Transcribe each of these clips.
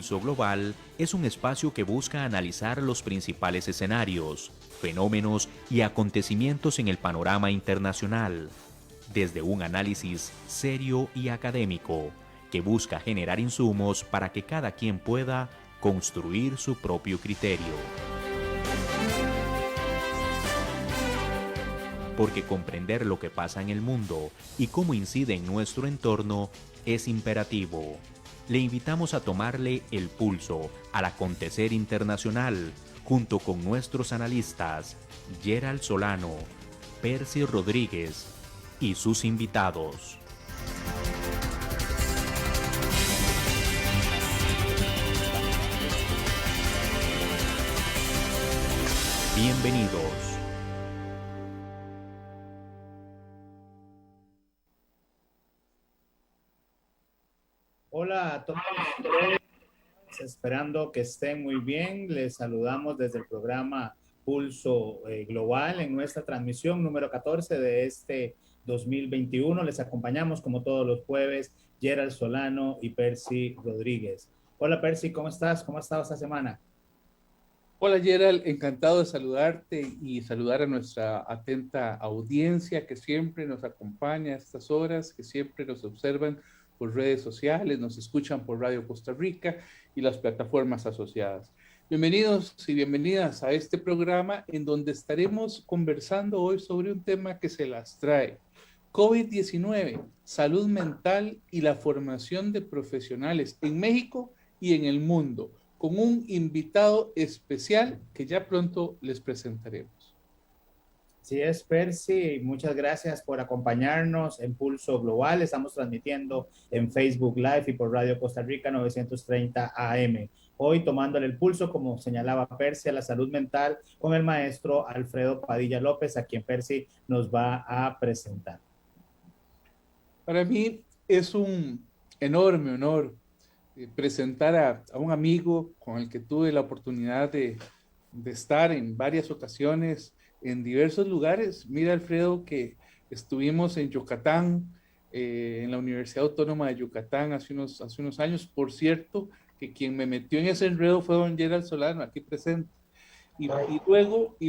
Pulso Global es un espacio que busca analizar los principales escenarios, fenómenos y acontecimientos en el panorama internacional, desde un análisis serio y académico que busca generar insumos para que cada quien pueda construir su propio criterio. Porque comprender lo que pasa en el mundo y cómo incide en nuestro entorno es imperativo. Le invitamos a tomarle el pulso al acontecer internacional junto con nuestros analistas Gerald Solano, Percy Rodríguez y sus invitados. Bienvenidos. Hola a todos, esperando que estén muy bien. Les saludamos desde el programa Pulso Global en nuestra transmisión número 14 de este 2021. Les acompañamos como todos los jueves Gerald Solano y Percy Rodríguez. Hola Percy, ¿cómo estás? ¿Cómo has estado esta semana? Hola Gerald, encantado de saludarte y saludar a nuestra atenta audiencia que siempre nos acompaña a estas horas, que siempre nos observan por redes sociales, nos escuchan por Radio Costa Rica y las plataformas asociadas. Bienvenidos y bienvenidas a este programa en donde estaremos conversando hoy sobre un tema que se las trae. COVID-19, salud mental y la formación de profesionales en México y en el mundo, con un invitado especial que ya pronto les presentaremos. Así es, Percy, muchas gracias por acompañarnos en Pulso Global. Estamos transmitiendo en Facebook Live y por Radio Costa Rica 930 AM. Hoy tomándole el pulso, como señalaba Percy, a la salud mental con el maestro Alfredo Padilla López, a quien Percy nos va a presentar. Para mí es un enorme honor presentar a un amigo con el que tuve la oportunidad de estar en varias ocasiones en diversos lugares. Mira, Alfredo, que estuvimos en Yucatán, en la Universidad Autónoma de Yucatán hace unos años. Por cierto, que quien me metió en ese enredo fue don Gerald Solano, aquí presente. Y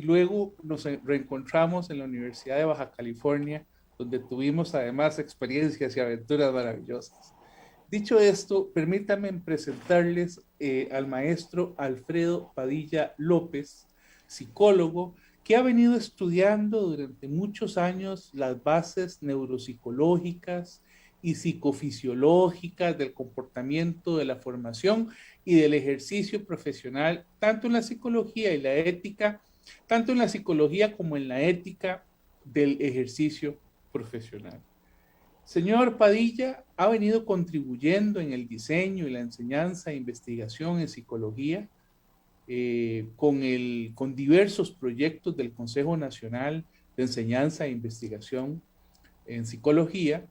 luego nos reencontramos en la Universidad de Baja California, donde tuvimos además experiencias y aventuras maravillosas. Dicho esto, permítanme presentarles al maestro Alfredo Padilla López, psicólogo, que ha venido estudiando durante muchos años las bases neuropsicológicas y psicofisiológicas del comportamiento, de la formación y del ejercicio profesional, tanto en la psicología y la ética, tanto en la psicología como en la ética del ejercicio profesional. Señor Padilla ha venido contribuyendo en el diseño y la enseñanza e investigación en psicología con diversos proyectos del Consejo Nacional de Enseñanza e Investigación en Psicología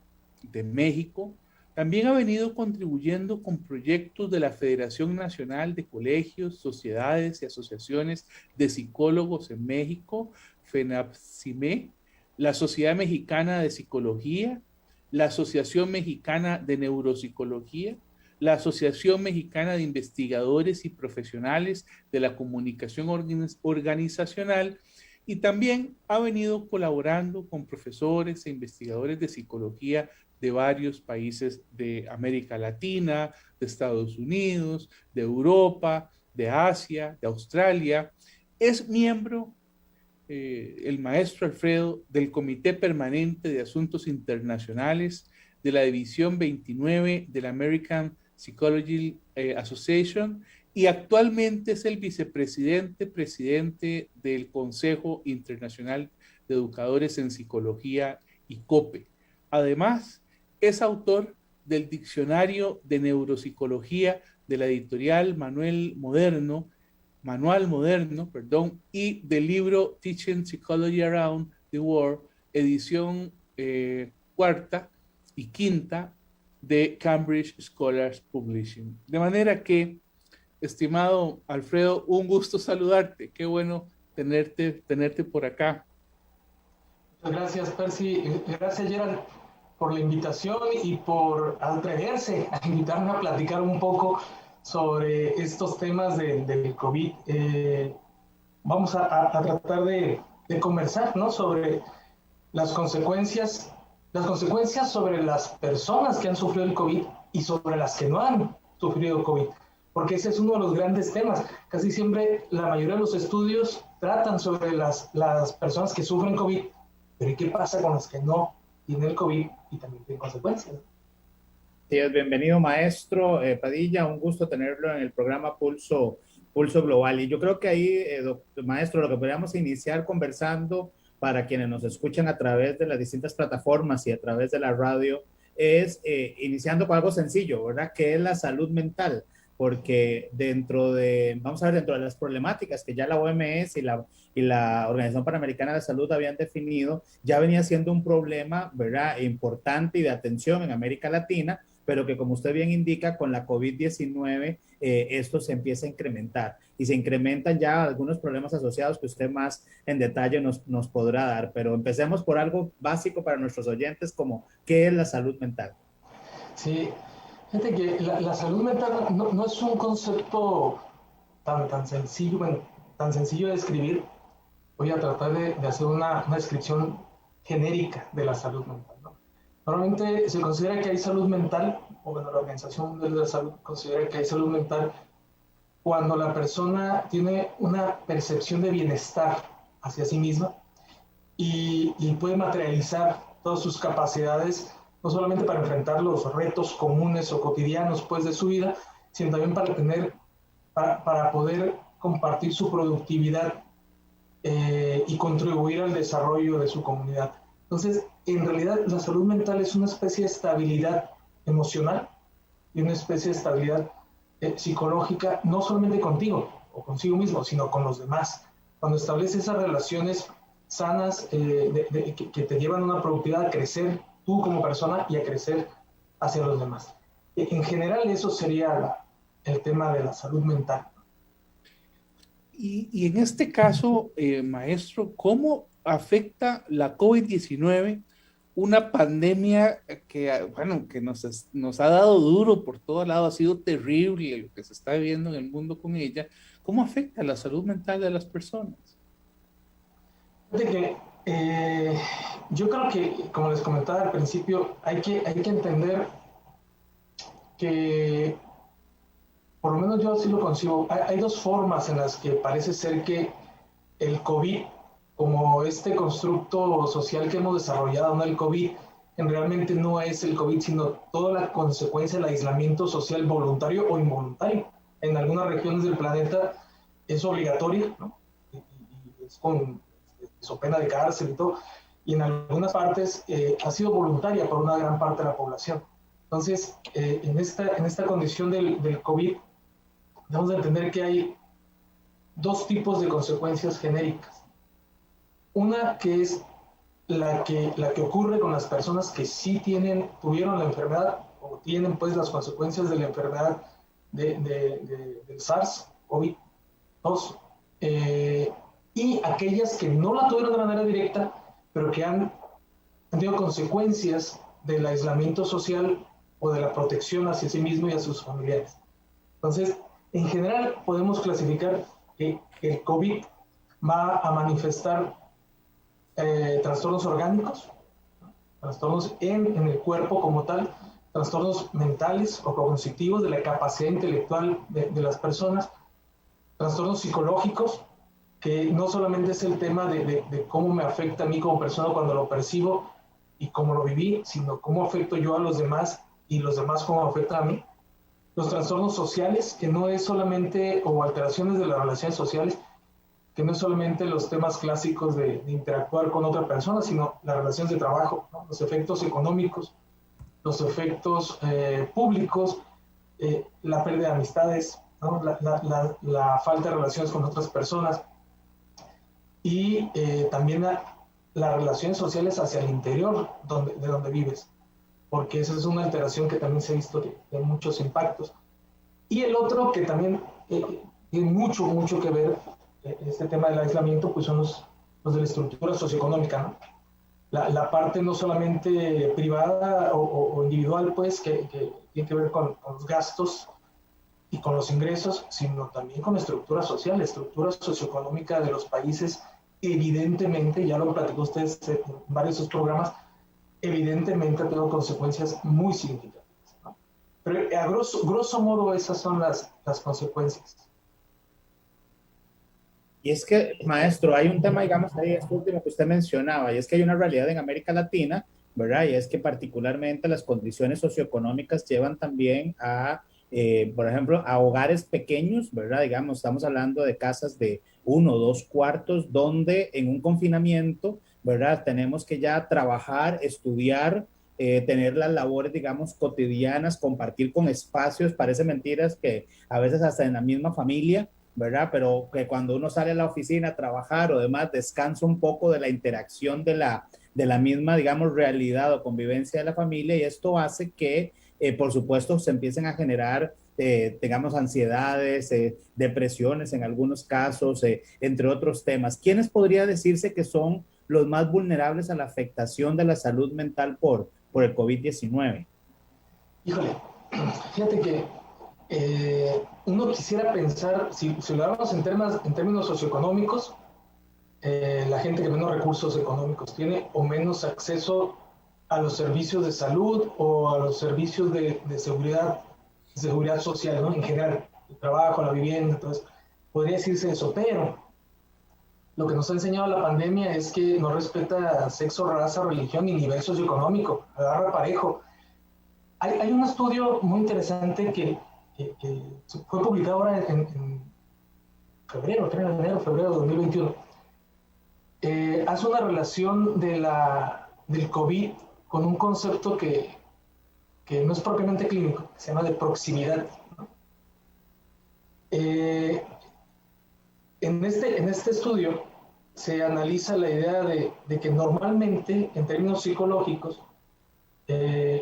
de México. También ha venido contribuyendo con proyectos de la Federación Nacional de Colegios, Sociedades y Asociaciones de Psicólogos en México, FENAPSIME, la Sociedad Mexicana de Psicología, la Asociación Mexicana de Neuropsicología, la Asociación Mexicana de Investigadores y Profesionales de la Comunicación Organizacional, y también ha venido colaborando con profesores e investigadores de psicología de varios países de América Latina, de Estados Unidos, de Europa, de Asia, de Australia. Es miembro el maestro Alfredo del Comité Permanente de Asuntos Internacionales de la División 29 de la American Psychology Association y actualmente es el presidente del Consejo Internacional de Educadores en Psicología y COPE. Además, es autor del Diccionario de Neuropsicología de la editorial Manual Moderno, y del libro Teaching Psychology Around the World, edición cuarta y quinta de Cambridge Scholars Publishing. De manera que, estimado Alfredo, un gusto saludarte. Qué bueno tenerte por acá. Muchas gracias, Percy. Gracias, Gerald, por la invitación y por atreverse a invitarme a platicar un poco sobre estos temas del COVID. Vamos a tratar de conversar, ¿no? Sobre las consecuencias sobre las personas que han sufrido el COVID y sobre las que no han sufrido el COVID, porque ese es uno de los grandes temas. Casi siempre la mayoría de los estudios tratan sobre las personas que sufren COVID, pero ¿y qué pasa con las que no tienen el COVID y también tienen consecuencias? Sí, bienvenido, maestro Padilla, un gusto tenerlo en el programa Pulso Global. Y yo creo que ahí, maestro, lo que podríamos iniciar conversando para quienes nos escuchan a través de las distintas plataformas y a través de la radio es iniciando con algo sencillo, ¿verdad? ¿Qué es la salud mental? Porque vamos a ver, dentro de las problemáticas que ya la OMS y la Organización Panamericana de la Salud habían definido, ya venía siendo un problema, ¿verdad?, importante y de atención en América Latina, pero que, como usted bien indica, con la COVID-19 esto se empieza a incrementar y se incrementan ya algunos problemas asociados que usted más en detalle nos podrá dar. Pero empecemos por algo básico para nuestros oyentes, como ¿qué es la salud mental? Sí, fíjate que la salud mental no es un concepto tan sencillo, bueno, tan sencillo de describir. Voy a tratar de hacer una descripción genérica de la salud mental, ¿no? Normalmente se considera que hay salud mental, o bueno, la Organización Mundial de la Salud considera que hay salud mental cuando la persona tiene una percepción de bienestar hacia sí misma y puede materializar todas sus capacidades, no solamente para enfrentar los retos comunes o cotidianos pues, de su vida, sino también para poder compartir su productividad y contribuir al desarrollo de su comunidad. Entonces, en realidad, la salud mental es una especie de estabilidad emocional y una especie de estabilidad psicológica, no solamente contigo o consigo mismo, sino con los demás. Cuando estableces esas relaciones sanas que te llevan a una productividad a crecer tú como persona y a crecer hacia los demás. En general, eso sería el tema de la salud mental. Y en este caso, maestro, ¿cómo afecta la COVID-19, una pandemia que, bueno, que nos ha dado duro por todo lado, ha sido terrible lo que se está viviendo en el mundo con ella? ¿Cómo afecta la salud mental de las personas? Fíjate que yo creo que, como les comentaba al principio, hay que entender que, por lo menos yo así lo concibo, hay dos formas en las que parece ser que el COVID, como este constructo social que hemos desarrollado, ¿no? El COVID realmente no es el COVID, sino toda la consecuencia del aislamiento social voluntario o involuntario. En algunas regiones del planeta es obligatorio, ¿no? Y es con pena de cárcel y todo, y en algunas partes ha sido voluntaria por una gran parte de la población. Entonces, en esta condición del COVID, debemos de entender que hay dos tipos de consecuencias genéricas. Una que es la que ocurre con las personas que sí tuvieron la enfermedad o tienen pues las consecuencias de la enfermedad del SARS-CoV-2, y aquellas que no la tuvieron de manera directa, pero que han tenido consecuencias del aislamiento social o de la protección hacia sí mismo y a sus familiares. Entonces, en general podemos clasificar que el COVID va a manifestar trastornos orgánicos, trastornos en el cuerpo como tal, trastornos mentales o cognitivos de la capacidad intelectual de las personas, trastornos psicológicos, que no solamente es el tema de cómo me afecta a mí como persona cuando lo percibo y cómo lo viví, sino cómo afecto yo a los demás y los demás cómo afectan a mí. Los trastornos sociales, que no es solamente, o alteraciones de las relaciones sociales, que no es solamente los temas clásicos de interactuar con otra persona, sino las relaciones de trabajo, ¿no? Los efectos económicos, los efectos públicos, la pérdida de amistades, ¿no? La falta de relaciones con otras personas y también las relaciones sociales hacia el interior de donde vives, porque esa es una alteración que también se ha visto que tiene muchos impactos. Y el otro que también tiene mucho que ver este tema del aislamiento, pues son los de la estructura socioeconómica, ¿no? La parte no solamente privada o individual, pues, que tiene que ver con los gastos y con los ingresos, sino también con la estructura socioeconómica de los países. Evidentemente, ya lo platicó ustedes en varios de sus programas, evidentemente ha tenido consecuencias muy significativas, ¿no? Pero a grosso modo esas son las consecuencias. Y es que, maestro, hay un tema, digamos, ahí, este último que usted mencionaba, y es que hay una realidad en América Latina, ¿verdad? Y es que particularmente las condiciones socioeconómicas llevan también a, por ejemplo, a hogares pequeños, ¿verdad? Digamos, estamos hablando de casas de 1 o 2 cuartos, donde en un confinamiento, ¿verdad? Tenemos que ya trabajar, estudiar, tener las labores, digamos, cotidianas, compartir con espacios, parece mentiras que a veces hasta en la misma familia, ¿verdad? Pero que cuando uno sale a la oficina a trabajar o demás, descansa un poco de la interacción de la misma, digamos, realidad o convivencia de la familia, y esto hace que, por supuesto, se empiecen a generar, digamos, ansiedades, depresiones en algunos casos, entre otros temas. ¿Quiénes podría decirse que son los más vulnerables a la afectación de la salud mental por el COVID-19? Híjole, fíjate que uno quisiera pensar, si lo hablamos en términos socioeconómicos, la gente que menos recursos económicos tiene o menos acceso a los servicios de salud o a los servicios de seguridad social, ¿no? En general, el trabajo, la vivienda, entonces, podría decirse eso, pero lo que nos ha enseñado la pandemia es que no respeta sexo, raza, religión ni nivel socioeconómico, agarra parejo. Hay un estudio muy interesante que fue publicado ahora en febrero, 3 de enero, febrero de 2021. Hace una relación del COVID con un concepto que no es propiamente clínico, que se llama de proximidad, ¿no? En este estudio se analiza la idea de que normalmente, en términos psicológicos,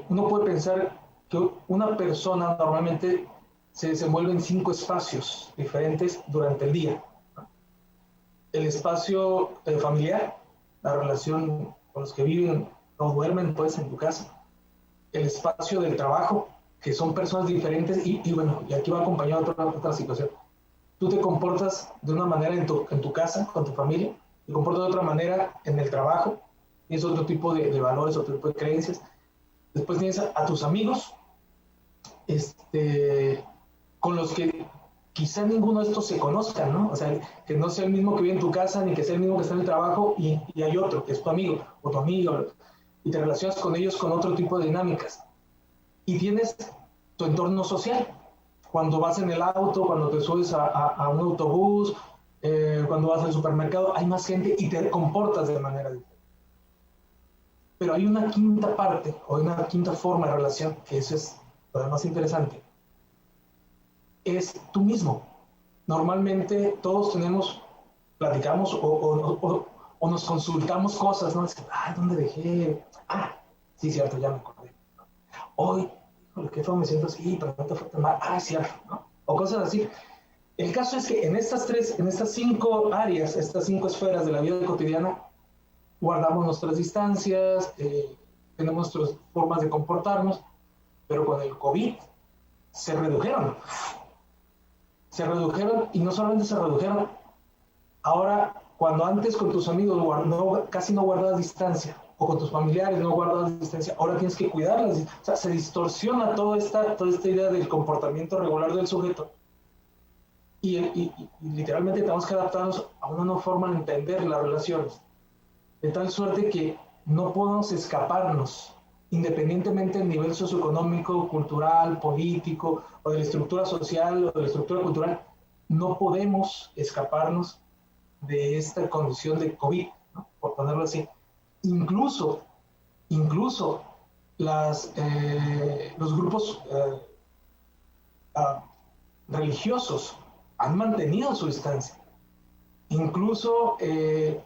uno puede pensar que una persona normalmente se desenvuelve en 5 espacios diferentes durante el día, ¿no? El espacio familiar, la relación con los que viven o duermen pues en tu casa. El espacio del trabajo, que son personas diferentes y bueno, y aquí va acompañado de otra situación. Tú te comportas de una manera en tu casa, con tu familia, te comportas de otra manera en el trabajo, tienes otro tipo de valores, otro tipo de creencias. Después tienes a tus amigos, con los que quizá ninguno de estos se conozca, ¿no? O sea, que no sea el mismo que vive en tu casa, ni que sea el mismo que está en el trabajo, y hay otro, que es tu amigo o tu amiga, y te relacionas con ellos con otro tipo de dinámicas. Y tienes tu entorno social, cuando vas en el auto, cuando te subes a un autobús, cuando vas al supermercado, hay más gente y te comportas de manera diferente. Pero hay una quinta parte, o una quinta forma de relación, que eso es lo más interesante, es tú mismo. Normalmente todos platicamos o nos consultamos cosas, ¿no? ¿Dónde dejé? Sí, cierto, ya me acordé. Hoy, ¿qué fue? Me siento así, pero no te fue tan mal. Cierto, ¿no? O cosas así. El caso es que en estas 5 áreas, estas 5 esferas de la vida cotidiana, guardamos nuestras distancias, tenemos nuestras formas de comportarnos, pero con el COVID se redujeron. Y no solamente se redujeron, ahora, cuando antes con tus amigos casi no guardabas distancia, o con tus familiares no guardabas distancia, ahora tienes que cuidarlas. O sea, se distorsiona toda esta idea del comportamiento regular del sujeto. Y literalmente tenemos que adaptarnos a una nueva forma de entender las relaciones. De tal suerte que no podemos escaparnos, independientemente del nivel socioeconómico, cultural, político, o de la estructura social, o de la estructura cultural, no podemos escaparnos de esta condición de COVID, ¿no? Por ponerlo así. Incluso los grupos religiosos han mantenido su distancia. Incluso en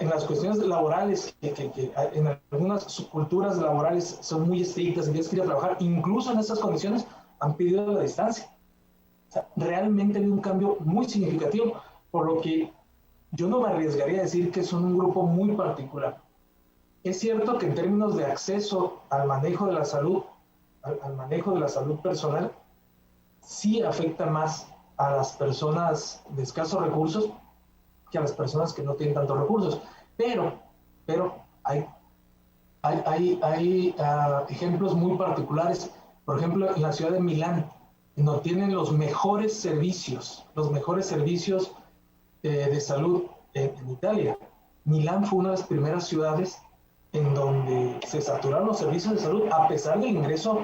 las cuestiones laborales, que en algunas subculturas laborales son muy estrictas y tienes que ir a trabajar, incluso en estas condiciones han pedido la distancia. O sea, realmente ha habido un cambio muy significativo, por lo que yo no me arriesgaría a decir que son un grupo muy particular. Es cierto que en términos de acceso al manejo de la salud, al manejo de la salud personal, sí afecta más a las personas de escasos recursos que a las personas que no tienen tantos recursos. Pero hay ejemplos muy particulares. Por ejemplo, en la ciudad de Milán, no tienen los mejores servicios de salud en Italia. Milán fue una de las primeras ciudades en donde se saturaron los servicios de salud a pesar del ingreso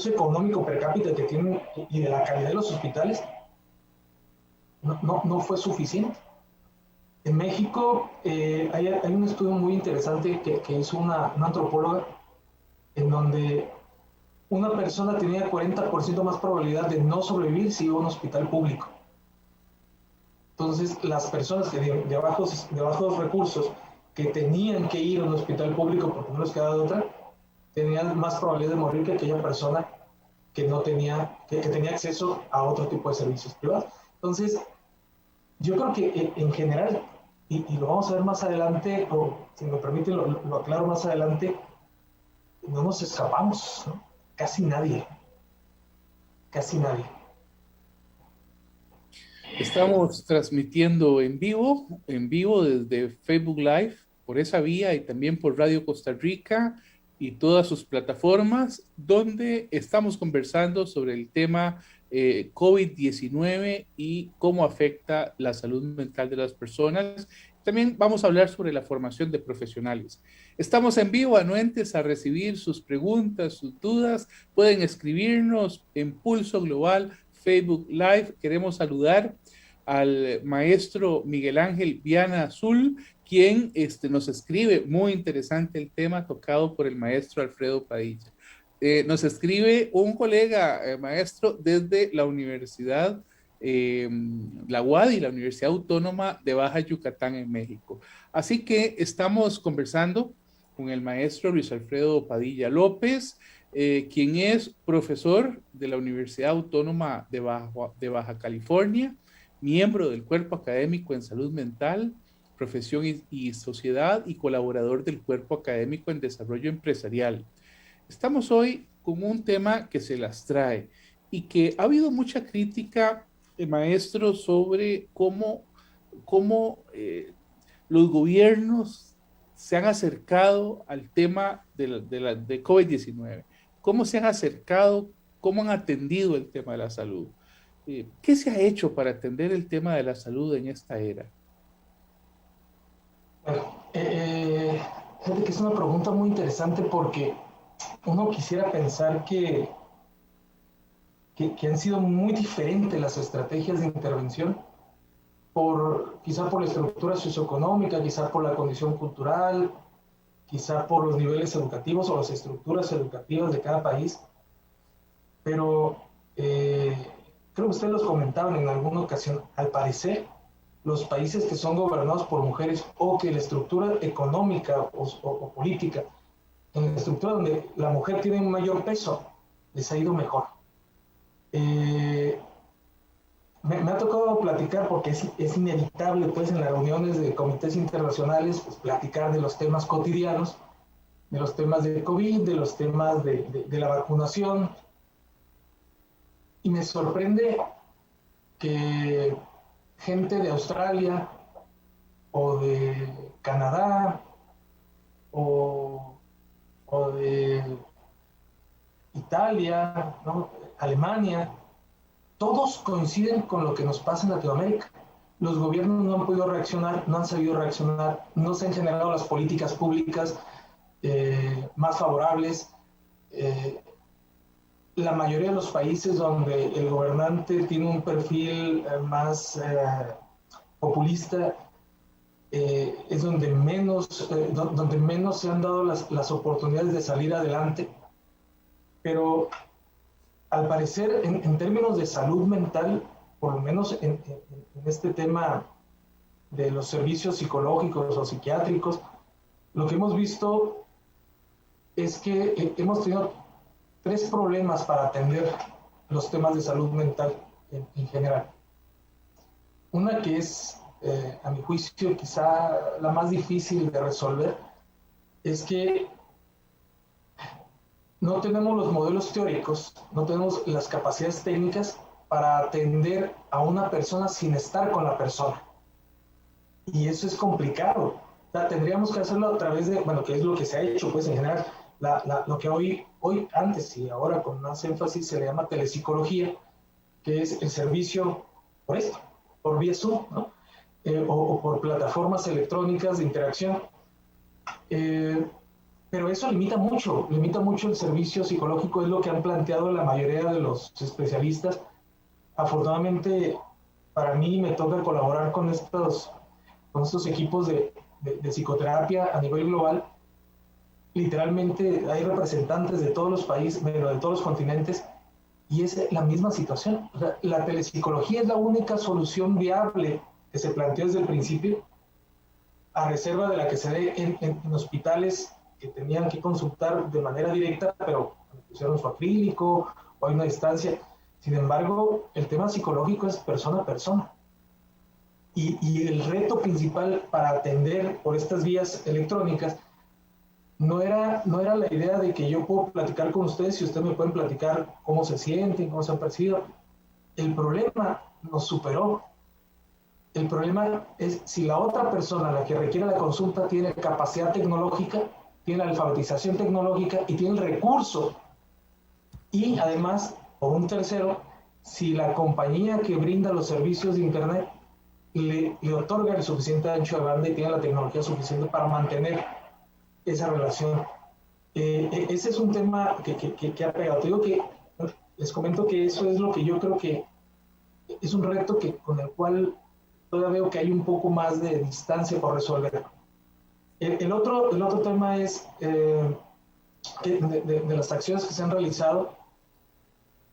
económico per cápita que tienen y de la calidad de los hospitales. No fue suficiente. En México hay un estudio muy interesante que hizo una antropóloga en donde una persona tenía 40% más probabilidad de no sobrevivir si iba a un hospital público. Entonces, las personas que de bajos recursos que tenían que ir a un hospital público porque no les quedaba de otra, tenían más probabilidad de morir que aquella persona que no tenía, que tenía acceso a otro tipo de servicios privados. Entonces, yo creo que en general, y lo vamos a ver más adelante, o si me permiten lo aclaro más adelante, no nos escapamos, ¿no? Casi nadie. Estamos transmitiendo en vivo desde Facebook Live, por esa vía y también por Radio Costa Rica y todas sus plataformas, donde estamos conversando sobre el tema COVID-19 y cómo afecta la salud mental de las personas. También vamos a hablar sobre la formación de profesionales. Estamos en vivo, anuentes a recibir sus preguntas, sus dudas. Pueden escribirnos en Pulso Global, Facebook Live. Queremos saludar al maestro Miguel Ángel Viana Azul, quien nos escribe, muy interesante el tema tocado por el maestro Alfredo Padilla. Nos escribe un colega maestro desde la Universidad la UADY, la Universidad Autónoma de Baja Yucatán en México. Así que estamos conversando con el maestro Luis Alfredo Padilla López, quien es profesor de la Universidad Autónoma de Baja California, miembro del Cuerpo Académico en Salud Mental, Profesión y Sociedad y colaborador del Cuerpo Académico en Desarrollo Empresarial. Estamos hoy con un tema que se las trae y que ha habido mucha crítica, maestro, sobre cómo los gobiernos se han acercado al tema de COVID-19, cómo se han acercado, cómo han atendido el tema de la salud. ¿Qué se ha hecho para atender el tema de la salud en esta era? Fíjate que es una pregunta muy interesante porque uno quisiera pensar que han sido muy diferentes las estrategias de intervención, quizá por la estructura socioeconómica, quizá por la condición cultural, quizá por los niveles educativos o las estructuras educativas de cada país. Pero creo que ustedes los comentaban en alguna ocasión, al parecer, los países que son gobernados por mujeres o que la estructura económica o política, en la estructura donde la mujer tiene un mayor peso, les ha ido mejor. Me ha tocado platicar porque es inevitable pues en las reuniones de comités internacionales pues, platicar de los temas cotidianos, de los temas de COVID, de los temas de la vacunación, y me sorprende que gente de Australia o de Canadá o de Italia, ¿no? Alemania, todos coinciden con lo que nos pasa en Latinoamérica. Los gobiernos no han podido reaccionar, no han sabido reaccionar, no se han generado las políticas públicas más favorables. La mayoría de los países donde el gobernante tiene un perfil más populista es donde menos se han dado las oportunidades de salir adelante. Pero al parecer, en términos de salud mental, por lo menos en este tema de los servicios psicológicos o psiquiátricos, lo que hemos visto es que hemos tenido 3 problemas para atender los temas de salud mental en general. Una que es, a mi juicio, quizá la más difícil de resolver, es que no tenemos los modelos teóricos, no tenemos las capacidades técnicas para atender a una persona sin estar con la persona. Y eso es complicado. O sea, tendríamos que hacerlo a través de, bueno, que es lo que se ha hecho, pues en general, lo que hoy, antes y ahora con más énfasis se le llama telepsicología, que es el servicio por esto, por vía Zoom, ¿no? O por plataformas electrónicas de interacción. Pero eso limita mucho el servicio psicológico, es lo que han planteado la mayoría de los especialistas. Afortunadamente, para mí me toca colaborar con estos equipos de psicoterapia a nivel global. Literalmente hay representantes de todos los países, de todos los continentes, y es la misma situación. O sea, la telepsicología es la única solución viable que se planteó desde el principio, a reserva de la que se dé en hospitales que tenían que consultar de manera directa, pero pusieron su acrílico o hay una distancia. Sin embargo, el tema psicológico es persona a persona. Y el reto principal para atender por estas vías electrónicas no era la idea de que yo puedo platicar con ustedes y ustedes me pueden platicar cómo se sienten, cómo se han percibido. El problema nos superó. El problema es si la otra persona, la que requiere la consulta, tiene capacidad tecnológica, tiene la alfabetización tecnológica y tiene el recurso. Y además, por un tercero, si la compañía que brinda los servicios de Internet le otorga el suficiente ancho de banda y tiene la tecnología suficiente para mantener esa relación. Ese es un tema que ha pegado. Te digo que les comento que eso es lo que yo creo que es un reto con el cual todavía veo que hay un poco más de distancia por resolver. El otro tema es de las acciones que se han realizado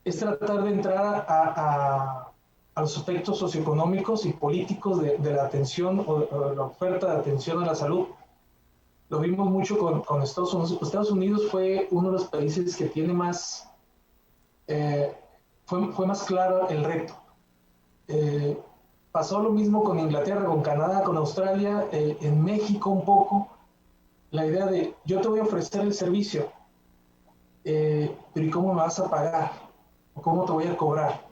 es tratar de entrar a los aspectos socioeconómicos y políticos de la atención o la oferta de atención a la salud. Lo vimos mucho con Estados Unidos. Estados Unidos fue uno de los países que tiene más, fue más claro el reto. Pasó lo mismo con Inglaterra, con Canadá, con Australia, en México un poco. La idea de, yo te voy a ofrecer el servicio, pero ¿y cómo me vas a pagar? ¿O cómo te voy a cobrar?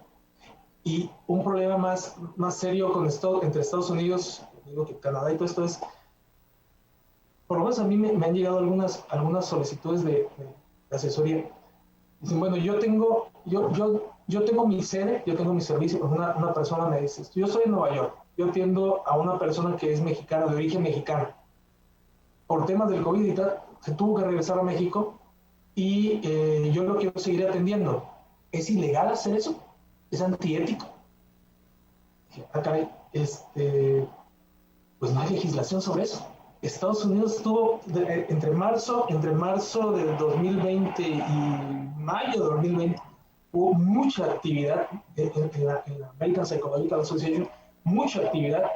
Y un problema más serio entre Estados Unidos, digo que Canadá y todo esto es, por lo menos a mí me han llegado algunas solicitudes de asesoría. Dicen, bueno, yo tengo mi sede, yo tengo mi servicio, pues una persona me dice, yo soy en Nueva York, yo atiendo a una persona que es mexicana, de origen mexicano. Por temas del COVID y tal, se tuvo que regresar a México y yo lo quiero seguir atendiendo. ¿Es ilegal hacer eso? ¿Es antiético? Caray, pues no hay legislación sobre eso. Estados Unidos tuvo entre marzo del 2020 y mayo de 2020 hubo mucha actividad en la American Psychological Association, mucha actividad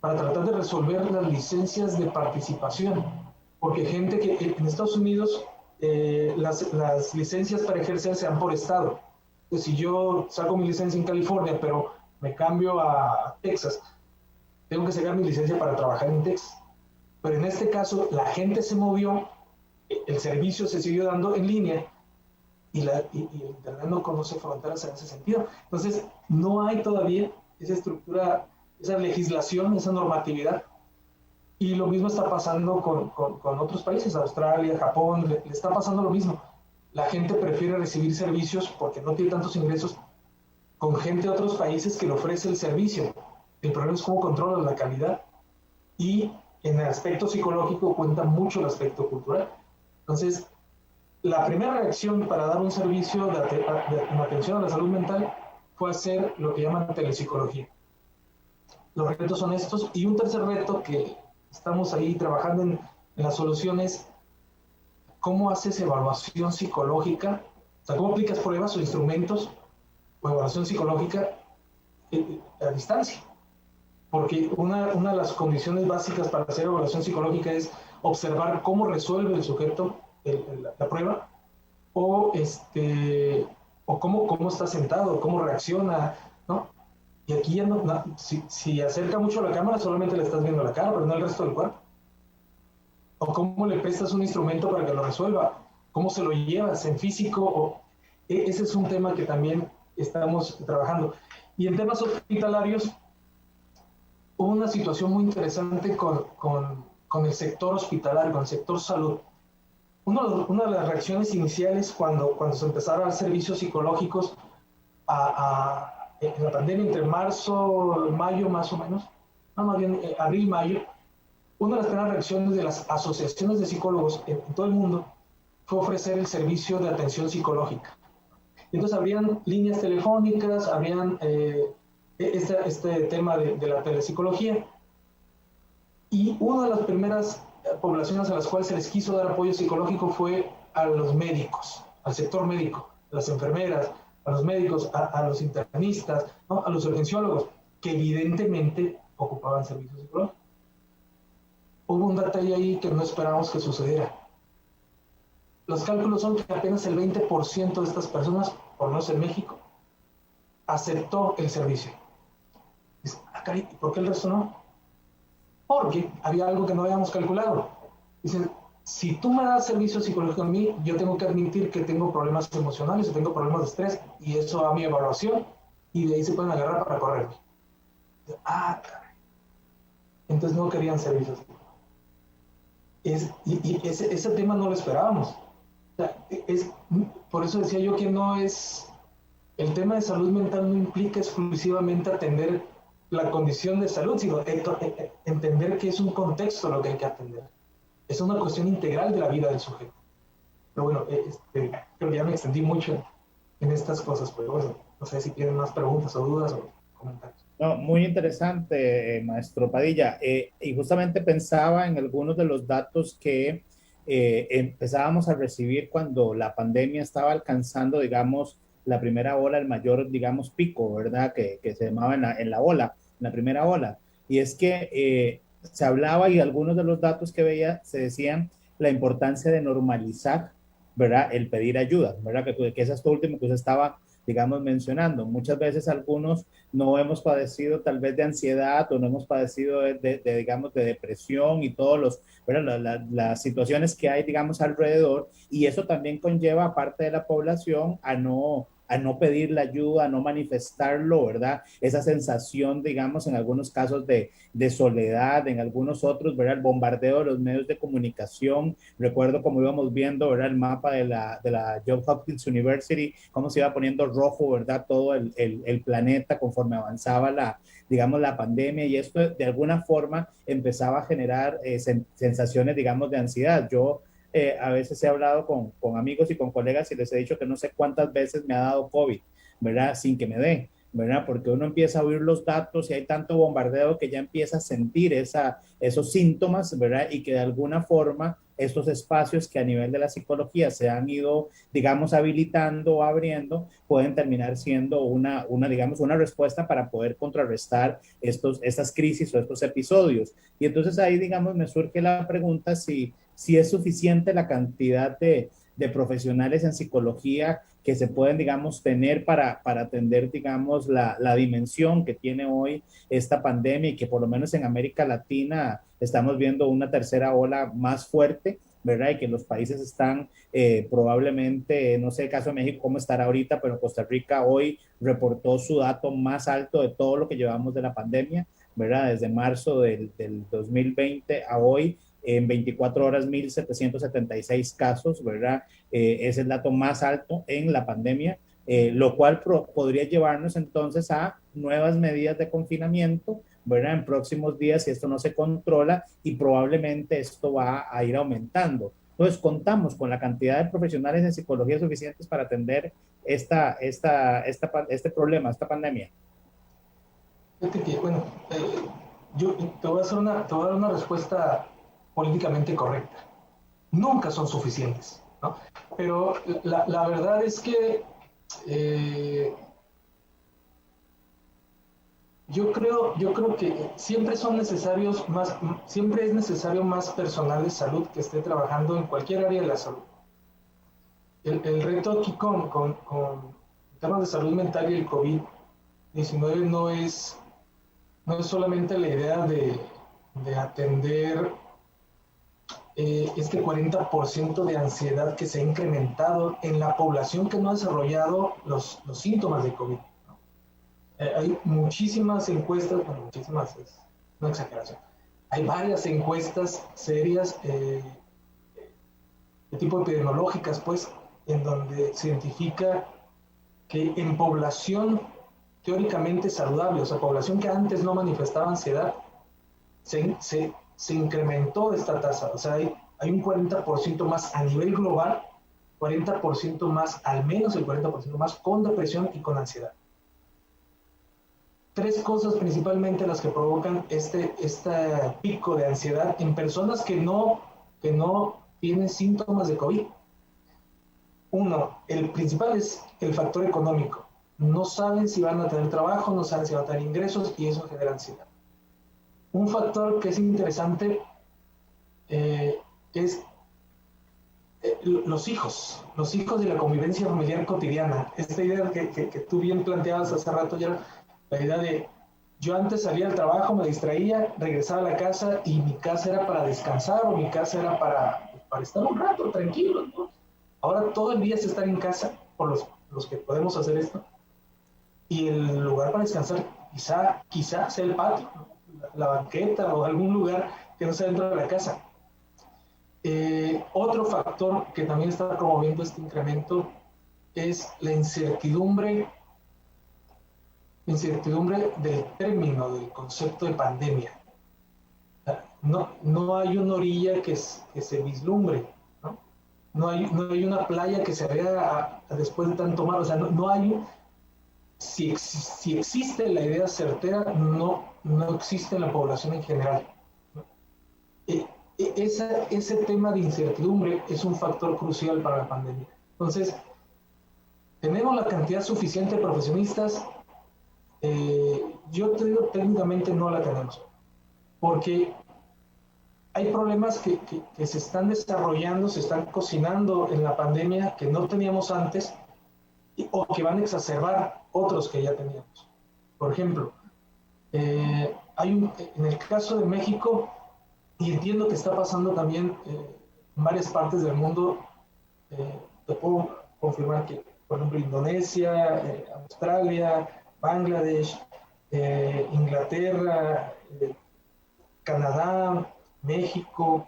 para tratar de resolver las licencias de participación, porque gente que en Estados Unidos las licencias para ejercer se dan por estado. Entonces, si yo saco mi licencia en California, pero me cambio a Texas, tengo que sacar mi licencia para trabajar en Texas. Pero en este caso, la gente se movió, el servicio se siguió dando en línea y el Internet no conoce fronteras en ese sentido. Entonces, no hay todavía esa estructura, esa legislación, esa normatividad. Y lo mismo está pasando con otros países, Australia, Japón, le está pasando lo mismo. La gente prefiere recibir servicios porque no tiene tantos ingresos con gente de otros países que le ofrece el servicio. El problema es cómo controlan la calidad. Y en el aspecto psicológico cuenta mucho el aspecto cultural. Entonces, la primera reacción para dar un servicio de atención a la salud mental fue hacer lo que llaman telepsicología. Los retos son estos. Y un tercer reto que estamos ahí trabajando en las soluciones, ¿cómo haces evaluación psicológica? O sea, ¿cómo aplicas pruebas o instrumentos o evaluación psicológica a distancia? Porque una de las condiciones básicas para hacer evaluación psicológica es observar cómo resuelve el sujeto la prueba o cómo está sentado, cómo reacciona, ¿no? Y aquí ya si acerca mucho la cámara, solamente le estás viendo la cara, pero no el resto del cuerpo. O cómo le prestas un instrumento para que lo resuelva. ¿Cómo se lo llevas en físico? Ese es un tema que también estamos trabajando. Y en temas hospitalarios, hubo una situación muy interesante con el sector hospitalario, con el sector salud. Una de las reacciones iniciales cuando se empezaron a dar servicios psicológicos en la pandemia, entre marzo y mayo más o menos, no, más bien abril, mayo, una de las primeras reacciones de las asociaciones de psicólogos en todo el mundo fue ofrecer el servicio de atención psicológica. Entonces habrían líneas telefónicas, habrían este tema de la telepsicología, y una de las primeras poblaciones a las cuales se les quiso dar apoyo psicológico fue a los médicos, al sector médico, a las enfermeras, a los médicos, a los internistas, ¿no? A los urgenciólogos, que evidentemente ocupaban servicios psicológicos. Hubo un detalle ahí que no esperábamos que sucediera. Los cálculos son que apenas el 20% de estas personas, por no ser México, aceptó el servicio. Dice, caray, ¿por qué el resto no? Porque había algo que no habíamos calculado. Dicen, si tú me das servicio psicológico a mí, yo tengo que admitir que tengo problemas emocionales o tengo problemas de estrés, y eso va a mi evaluación, y de ahí se pueden agarrar para correrme. Caray. Entonces no querían servicios. Ese tema no lo esperábamos. O sea, por eso decía yo que no es... El tema de salud mental no implica exclusivamente atender la condición de salud, sino entender que es un contexto lo que hay que atender. Es una cuestión integral de la vida del sujeto. Pero bueno, creo que ya me extendí mucho en estas cosas, pero bueno, no sé si tienen más preguntas o dudas o comentarios. No, muy interesante, maestro Padilla. Y justamente pensaba en algunos de los datos que empezábamos a recibir cuando la pandemia estaba alcanzando, digamos, la primera ola, el mayor, digamos, pico, ¿verdad? Que se llamaba en la primera ola. Y es que se hablaba, y algunos de los datos que veía se decían la importancia de normalizar, ¿verdad? El pedir ayuda, ¿verdad? Que es esto último que usted estaba, digamos, mencionando. Muchas veces algunos no hemos padecido tal vez de ansiedad o no hemos padecido digamos, de depresión y todos los, ¿verdad? Las situaciones que hay, digamos, alrededor, y eso también conlleva a parte de la población a no pedir la ayuda, a no manifestarlo, ¿verdad? Esa sensación, digamos, en algunos casos de soledad, en algunos otros, ¿verdad? El bombardeo de los medios de comunicación. Recuerdo como íbamos viendo, ¿verdad? El mapa de la Johns Hopkins University, cómo se iba poniendo rojo, ¿verdad? Todo el planeta conforme avanzaba digamos, la pandemia, y esto de alguna forma empezaba a generar sensaciones, digamos, de ansiedad. Yo a veces he hablado con amigos y con colegas y les he dicho que no sé cuántas veces me ha dado COVID, ¿verdad? Sin que me dé, ¿verdad? Porque uno empieza a oír los datos y hay tanto bombardeo que ya empieza a sentir esos síntomas, ¿verdad? Y que de alguna forma estos espacios que a nivel de la psicología se han ido, digamos, habilitando o abriendo, pueden terminar siendo digamos, una respuesta para poder contrarrestar estas crisis o estos episodios. Y entonces ahí, digamos, me surge la pregunta si es suficiente la cantidad de profesionales en psicología que se pueden, digamos, tener para atender, digamos, la dimensión que tiene hoy esta pandemia, y que por lo menos en América Latina estamos viendo una tercera ola más fuerte, ¿verdad? Y que los países están probablemente, no sé el caso de México cómo estará ahorita, pero Costa Rica hoy reportó su dato más alto de todo lo que llevamos de la pandemia, ¿verdad? Desde marzo del 2020 a hoy, en 24 horas 1,776 casos, ¿verdad? Es el dato más alto en la pandemia, lo cual podría llevarnos entonces a nuevas medidas de confinamiento, ¿verdad? En próximos días, si esto no se controla, y probablemente esto va a ir aumentando. Entonces, contamos con la cantidad de profesionales de psicología suficientes para atender este problema, esta pandemia. Bueno, yo te voy a dar una respuesta políticamente correcta. Nunca son suficientes, ¿no? Pero la verdad es que yo creo que siempre es necesario más personal de salud que esté trabajando en cualquier área de la salud. El reto aquí con temas de salud mental y el COVID-19 no es solamente la idea de atender este 40% de ansiedad que se ha incrementado en la población que no ha desarrollado los síntomas de COVID. Hay muchísimas encuestas, bueno, muchísimas es una exageración. Hay varias encuestas serias de tipo epidemiológicas, pues, en donde se identifica que en población teóricamente saludable, o sea, población que antes no manifestaba ansiedad, se incrementó esta tasa. O sea, hay un 40% más a nivel global, 40% más, al menos el 40% más con depresión y con ansiedad. Tres cosas principalmente las que provocan este pico de ansiedad en personas que no tienen síntomas de COVID. Uno, el principal es el factor económico. No saben si van a tener trabajo, no saben si van a tener ingresos y eso genera ansiedad. Un factor que es interesante es los hijos de la convivencia familiar cotidiana. Esta idea que tú bien planteabas hace rato, ya la idea de yo antes salía al trabajo, me distraía, regresaba a la casa y mi casa era para descansar o mi casa era para estar un rato tranquilo, ¿no? Ahora todo el día es estar en casa, por los que podemos hacer esto, y el lugar para descansar quizá sea el patio, ¿no? La banqueta o algún lugar que no sea dentro de la casa. Otro factor que también está promoviendo este incremento es la incertidumbre del término, del concepto de pandemia. No hay una orilla que se vislumbre, ¿no? No hay una playa que se vea después de tanto mar. O sea, no hay... Si existe la idea certera, no existe en la población en general. Ese tema de incertidumbre es un factor crucial para la pandemia. Entonces, tenemos la cantidad suficiente de profesionistas. Yo te digo, técnicamente no la tenemos, porque hay problemas que se están desarrollando, se están cocinando en la pandemia que no teníamos antes o que van a exacerbar otros que ya teníamos. Por ejemplo, en el caso de México, y entiendo que está pasando también en varias partes del mundo, te puedo confirmar que, por ejemplo, Indonesia, Australia, Bangladesh, Inglaterra, Canadá, México,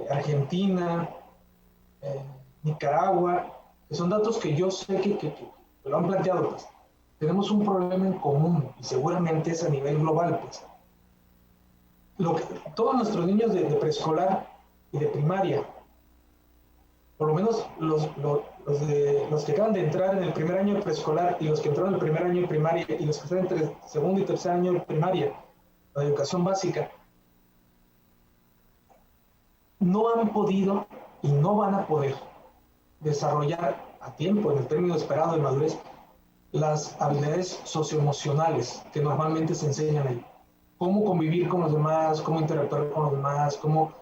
Argentina, Nicaragua, que son datos que yo sé que lo han planteado, pues. Tenemos un problema en común y seguramente es a nivel global, pues. Todos nuestros niños de preescolar y de primaria, por lo menos los que acaban de entrar en el primer año de preescolar y los que entraron en el primer año de primaria y los que están entre el segundo y tercer año de primaria, la educación básica, no han podido y no van a poder desarrollar a tiempo, en el término esperado de madurez, las habilidades socioemocionales que normalmente se enseñan ahí. Cómo convivir con los demás, cómo interactuar con los demás, cómo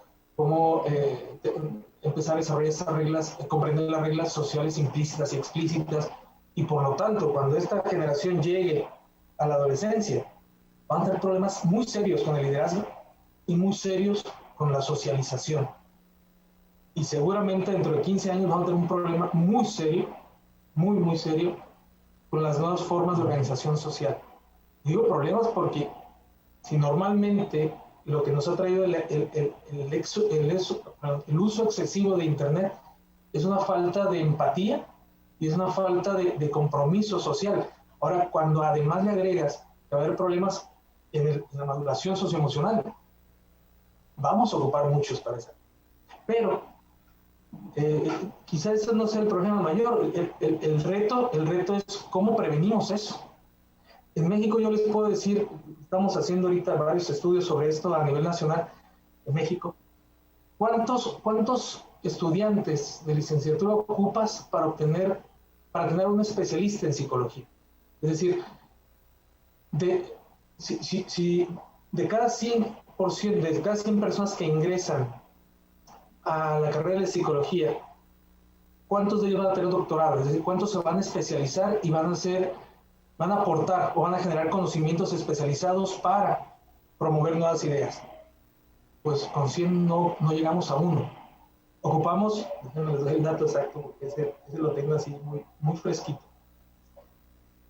empezar a desarrollar esas reglas, comprender las reglas sociales implícitas y explícitas, y por lo tanto, cuando esta generación llegue a la adolescencia, van a tener problemas muy serios con el liderazgo y muy serios con la socialización. Y seguramente dentro de 15 años vamos a tener un problema muy serio, muy serio, con las nuevas formas de organización social. Digo problemas porque si normalmente lo que nos ha traído el uso excesivo de Internet es una falta de empatía y es una falta de compromiso social. Ahora, cuando además le agregas que va a haber problemas en la maduración socioemocional, vamos a ocupar muchos para eso. Pero quizás ese no sea el problema mayor. El reto es cómo prevenimos eso. En México yo les puedo decir, estamos haciendo ahorita varios estudios sobre esto a nivel nacional en México. ¿Cuántos estudiantes de licenciatura ocupas para tener un especialista en psicología? Es decir, si de cada 100%, de cada 100 personas que ingresan a la carrera de psicología, ¿cuántos de ellos van a tener doctorado? Es decir, ¿cuántos se van a especializar y van a aportar o van a generar conocimientos especializados para promover nuevas ideas? pues con 100 no llegamos a 1. Ocupamos, déjenme les doy el dato exacto porque ese lo tengo así muy fresquito.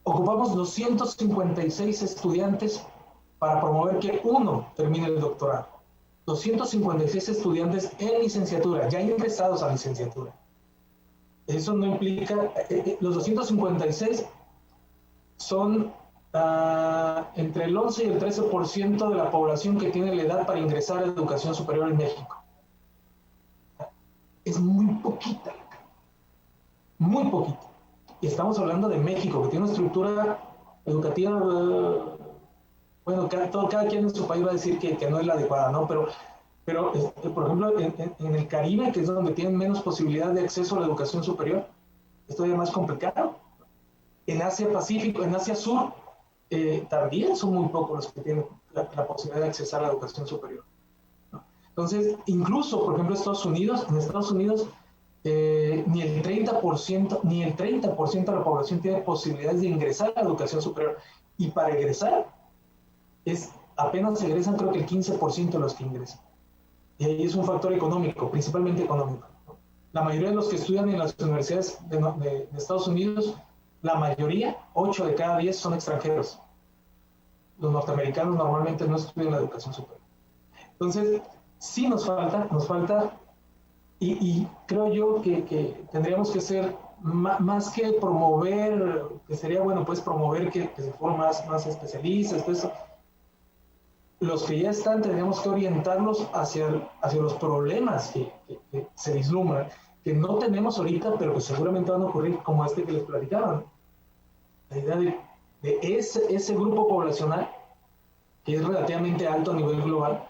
Ocupamos 256 estudiantes para promover que uno termine el doctorado. 256 estudiantes en licenciatura, ya ingresados a licenciatura. Eso no implica, los 256 son entre el 11 y el 13% de la población que tiene la edad para ingresar a la educación superior en México. Es muy poquita, muy poquita. Y estamos hablando de México, que tiene una estructura educativa, bueno, cada quien en su país va a decir que no es la adecuada, ¿no? Pero por ejemplo, en el Caribe, que es donde tienen menos posibilidad de acceso a la educación superior, es todavía más complicado. En Asia Pacífico, en Asia Sur, también son muy pocos los que tienen la posibilidad de accesar a la educación superior, ¿no? Entonces, incluso, por ejemplo, en Estados Unidos, ni el 30% de la población tiene posibilidades de ingresar a la educación superior. Y para egresar, apenas egresan creo que el 15% de los que ingresan. Y ahí es un factor económico, principalmente económico, ¿no? La mayoría de los que estudian en las universidades de Estados Unidos, la mayoría, 8 de cada 10 son extranjeros. Los norteamericanos normalmente no estudian la educación superior. Entonces, sí nos falta, y creo yo que tendríamos que ser, más que promover, que sería bueno pues promover que se formen más especialistas, todo eso. Los que ya están, tendríamos que orientarlos hacia los problemas que se vislumbran, que no tenemos ahorita, pero que seguramente van a ocurrir, como este que les platicaban. La idea de ese grupo poblacional, que es relativamente alto a nivel global,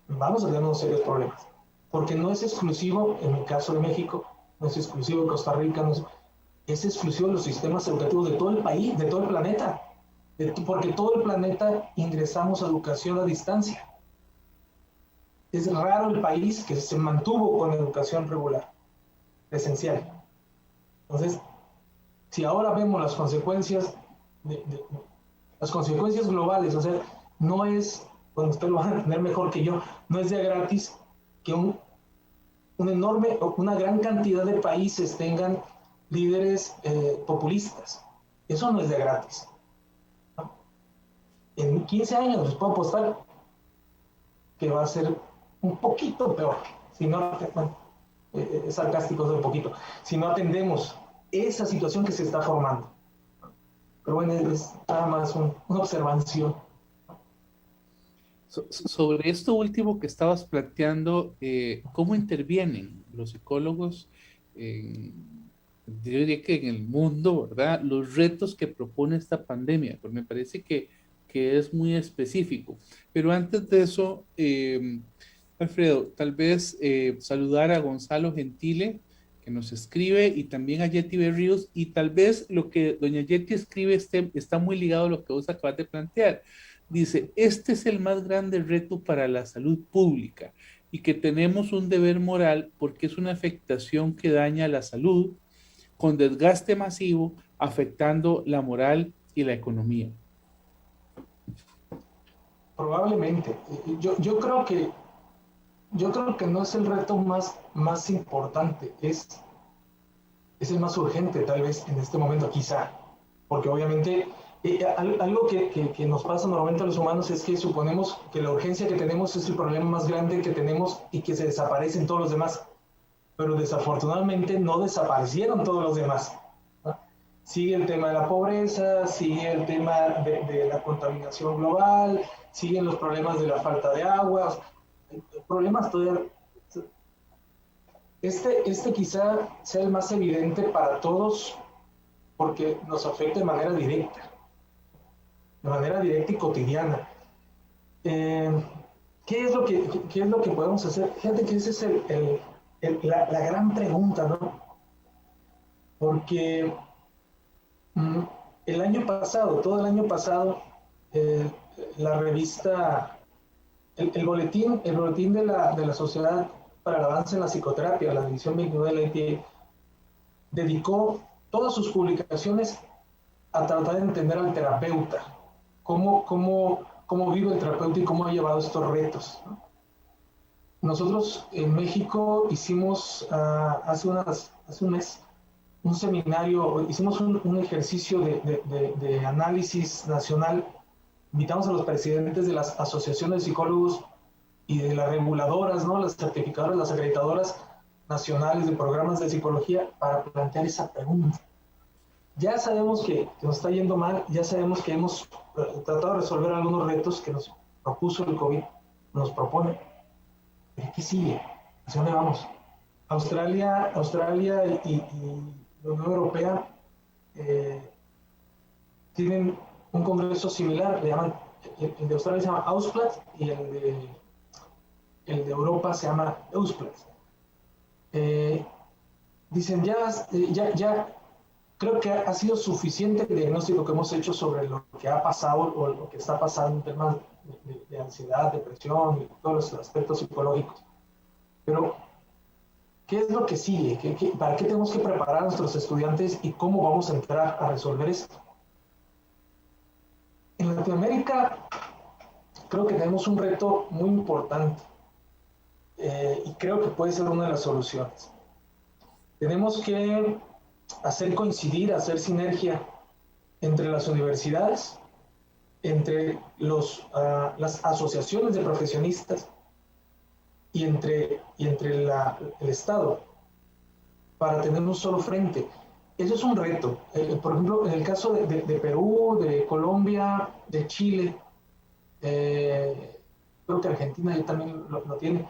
vamos a tener unos serios problemas. Porque no es exclusivo, en el caso de México, no es exclusivo de Costa Rica, es exclusivo de los sistemas educativos de todo el país, de todo el planeta. Porque todo el planeta ingresamos a educación a distancia. Es raro el país que se mantuvo con educación regular, presencial. Entonces, si ahora vemos las consecuencias globales, o sea, no es, bueno, ustedes lo van a entender mejor que yo, no es de gratis que una gran cantidad de países tengan líderes populistas. Eso no es de gratis. En 15 años les puedo apostar que va a ser un poquito peor, si no, bueno, es sarcástico de un poquito, si no atendemos esa situación que se está formando. Pero bueno, es nada más una observación. Sobre esto último que estabas planteando, ¿cómo intervienen los psicólogos yo diría que en el mundo, ¿verdad? Los retos que propone esta pandemia, pues me parece que es muy específico. Pero antes de eso, Alfredo, tal vez saludar a Gonzalo Gentile, que nos escribe, y también a Yeti Berríos, y tal vez lo que doña Yeti escribe está muy ligado a lo que vos acabas de plantear. Dice, este es el más grande reto para la salud pública y que tenemos un deber moral porque es una afectación que daña la salud con desgaste masivo, afectando la moral y la economía. Probablemente. Yo creo que no es el reto más importante, es el más urgente tal vez en este momento, quizá, porque obviamente algo que nos pasa normalmente a los humanos es que suponemos que la urgencia que tenemos es el problema más grande que tenemos y que se desaparecen todos los demás, pero desafortunadamente no desaparecieron todos los demás, ¿no? Sigue el tema de la pobreza, sigue el tema de la contaminación global, siguen los problemas de la falta de agua, problemas todavía. Este quizá sea el más evidente para todos porque nos afecta de manera directa y cotidiana. ¿Qué es lo que podemos hacer? Fíjate que esa es la gran pregunta, ¿no? Porque todo el año pasado, la revista, el boletín de la Sociedad para el Avance en la Psicoterapia, la división 29 de la IPA, dedicó todas sus publicaciones a tratar de entender al terapeuta, cómo cómo vive el terapeuta y cómo ha llevado estos retos, ¿no? Nosotros en México hicimos hace un mes un seminario, hicimos un ejercicio de análisis nacional. Invitamos a los presidentes de las asociaciones de psicólogos y de las reguladoras, ¿no? Las certificadoras, las acreditadoras nacionales de programas de psicología, para plantear esa pregunta. Ya sabemos que nos está yendo mal, ya sabemos que hemos tratado de resolver algunos retos que nos propuso el COVID, nos propone. ¿Pero qué sigue? ¿Hacia dónde vamos? Australia y la Unión Europea tienen un congreso similar, le llaman, el de Australia se llama Ausplat y el de Europa se llama Eusplat. Dicen, ya creo que ha sido suficiente el diagnóstico que hemos hecho sobre lo que ha pasado o lo que está pasando en temas de ansiedad, depresión y todos los aspectos psicológicos. Pero, ¿qué es lo que sigue? ¿Para qué tenemos que preparar a nuestros estudiantes y cómo vamos a entrar a resolver esto? En Latinoamérica creo que tenemos un reto muy importante y creo que puede ser una de las soluciones. Tenemos que hacer coincidir, hacer sinergia entre las universidades, entre las asociaciones de profesionistas y entre el Estado, para tener un solo frente. Eso es un reto. Por ejemplo, en el caso de Perú, de Colombia, de Chile, creo que Argentina ya también lo tiene.